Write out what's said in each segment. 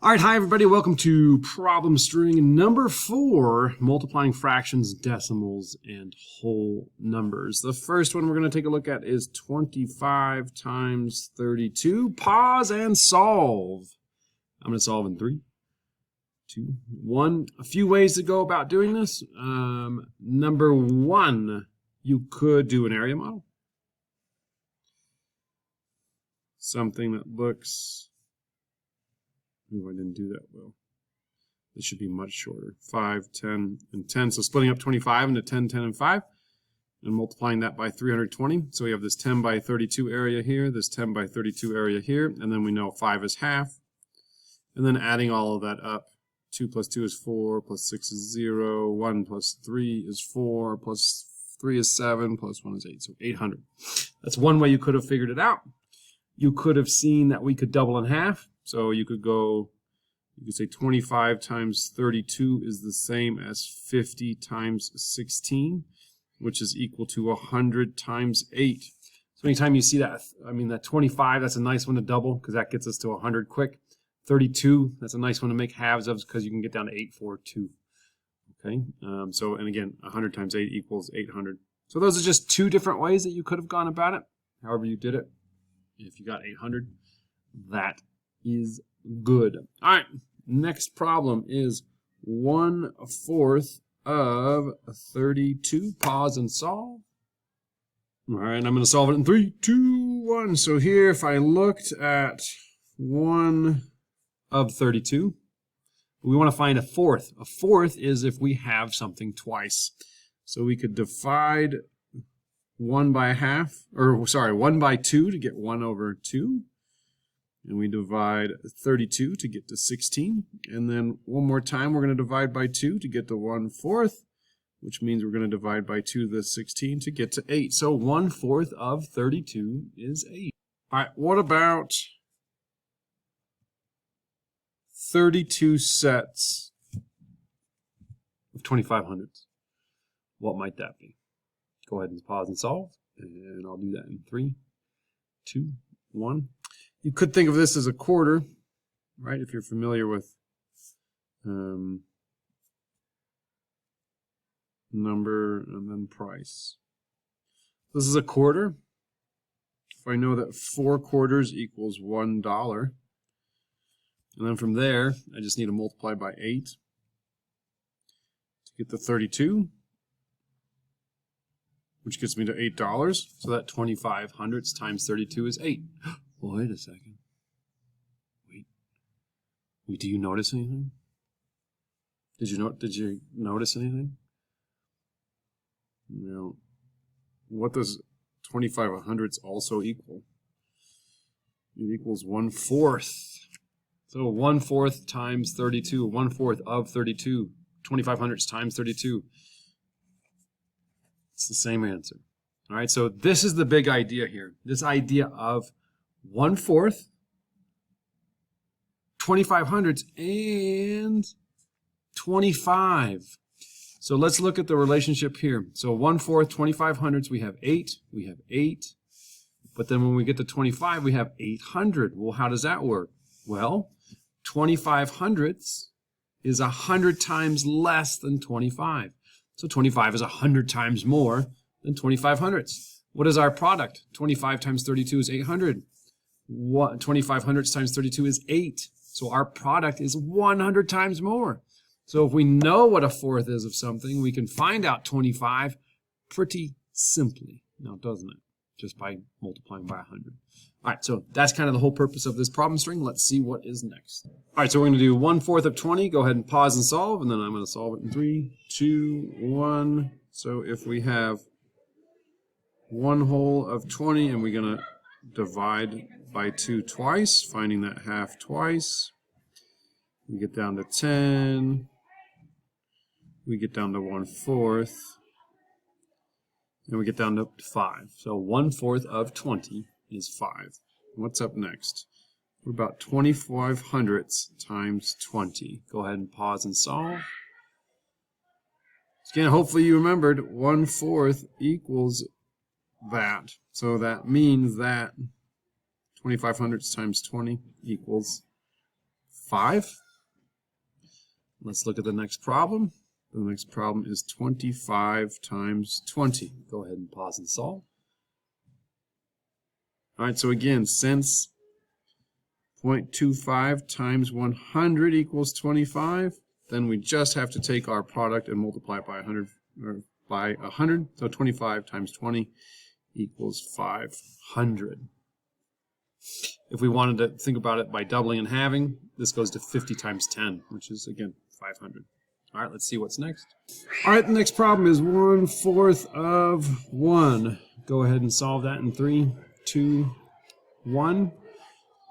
All right, hi everybody. Welcome to problem string number 4, multiplying fractions, decimals, and whole numbers. The first one we're going to take a look at is 25 times 32. Pause and solve. I'm going to solve in 3, 2, 1. A few ways to go about doing this. Number 1, you could do an area model. Something that looks... Ooh, I didn't do that well. This should be much shorter. 5, 10, and 10. So splitting up 25 into 10, 10, and 5, and multiplying that by 320. So we have this 10 by 32 area here, this 10 by 32 area here, and then we know 5 is half. And then adding all of that up. 2 plus 2 is 4, plus 6 is 0, 1 plus 3 is 4, plus 3 is 7, plus 1 is 8. So 800. That's one way you could have figured it out. You could have seen that we could double in half. So you could say 25 times 32 is the same as 50 times 16, which is equal to 100 times 8. So anytime you see that, that 25, that's a nice one to double because that gets us to 100 quick. 32, that's a nice one to make halves of because you can get down to 842. Okay, and again, 100 times 8 equals 800. So those are just two different ways that you could have gone about it. However you did it, if you got 800, that is good. All right, next problem is 1/4 of 32. Pause and solve. All right, I'm going to solve it in 3, 2, 1. So here, if I looked at 1 of 32, we want to find a fourth. A fourth is if we have something twice. So we could divide 1 by 2 to get 1 over 2. And we divide 32 to get to 16. And then one more time, we're going to divide by 2 to get to 1/4, which means we're going to divide by 2 to the 16 to get to 8. So 1/4 of 32 is 8. All right, what about 32 sets of 2500s? What might that be? Go ahead and pause and solve. And I'll do that in 3, 2, 1. You could think of this as a quarter, right? If you're familiar with number and then price. This is a quarter. If I know that 4 quarters equals $1, and then from there, I just need to multiply by 8 to get the 32, which gets me to $8. So that 25 hundredths times 32 is 8. Wait a second. Wait, do you notice anything? Did you notice anything? No. What does 25 hundredths also equal? It equals 1/4. So 1/4 times 32, 1/4 of 32, 25 hundredths times 32. It's the same answer. All right, so this is the big idea here. This idea of 1/4, 25 hundredths, and 25. So let's look at the relationship here. So 1/4, 25 hundredths, we have 8. We have 8. But then when we get to 25, we have 800. Well, how does that work? Well, 25 hundredths is 100 times less than 25. So 25 is 100 times more than 25 hundredths. What is our product? 25 times 32 is 800. 25 hundredths times 32 is 8. So our product is 100 times more. So if we know what a fourth is of something, we can find out 25 pretty simply. Now, doesn't it? Just by multiplying by 100. All right, so that's kind of the whole purpose of this problem string. Let's see what is next. All right, so we're going to do 1/4 of 20. Go ahead and pause and solve, and then I'm going to solve it in 3, 2, 1. So if we have 1/2 of 20, and we're going to divide by 2 twice, finding that half twice. We get down to 10. We get down to 1/4. And we get down to 5. So 1/4 of 20 is 5. What's up next? What about 25 hundredths times 20? Go ahead and pause and solve. Again, hopefully you remembered 1/4 equals that. So that means that 25 hundredths times 20 equals 5. Let's look at the next problem. The next problem is 25 times 20. Go ahead and pause and solve. All right, so again, since 0.25 times 100 equals 25, then we just have to take our product and multiply it by 100, or by 100. So 25 times 20 equals 500. If we wanted to think about it by doubling and halving, this goes to 50 times 10, which is, again, 500. All right, let's see what's next. All right, the next problem is 1/4 of 1. Go ahead and solve that in 3, 2, 1.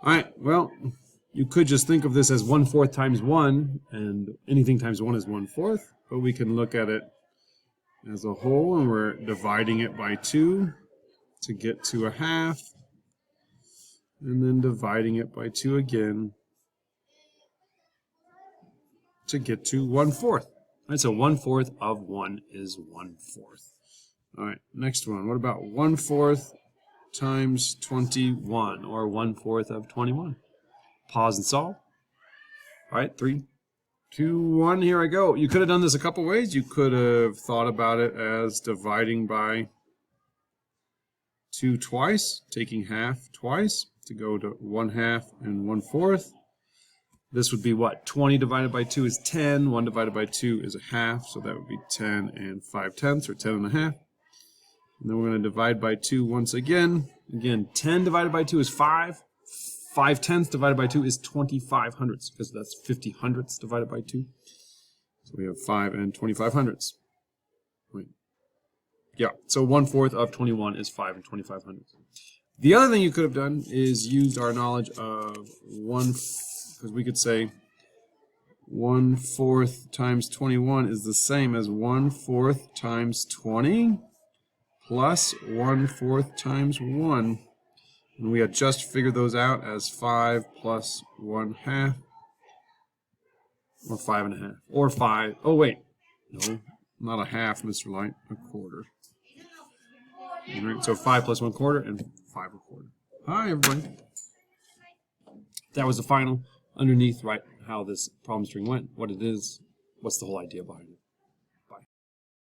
All right, well, you could just think of this as 1/4 times 1, and anything times 1 is 1/4, but we can look at it as a whole, and we're dividing it by 2 to get to a half, and then dividing it by 2 again to get to 1/4. All right, so 1/4 of 1 is 1/4. All right, next one. What about 1/4 times 21, or 1/4 of 21? Pause and solve. All right, 3, 2, 1, here I go. You could have done this a couple ways. You could have thought about it as dividing by 2 twice, taking half twice to go to 1/2 and 1/4. This would be what? 20 divided by 2 is 10. 1 divided by 2 is a half, so that would be 10 and 5/10, or 10 and a half. And then we're going to divide by 2 once again. Again, 10 divided by 2 is 5. 5/10 divided by 2 is 25 hundredths, because that's 50 hundredths divided by 2. So we have 5 and 25 hundredths. Wait. Yeah, so 1/4 of 21 is 5 and 25 hundredths. The other thing you could have done is used our knowledge of because we could say 1/4 times 21 is the same as 1/4 times 20 plus 1/4 times 1. And we had just figured those out as 5 plus 1/2, or 5 1/2, or 5. Oh, wait. No, not a half, Mr. Light, a quarter. All right, so 5 plus 1/4 and 5 1/4. Hi, everybody. That was the final. Underneath, right, how this problem string went, what it is, what's the whole idea behind it.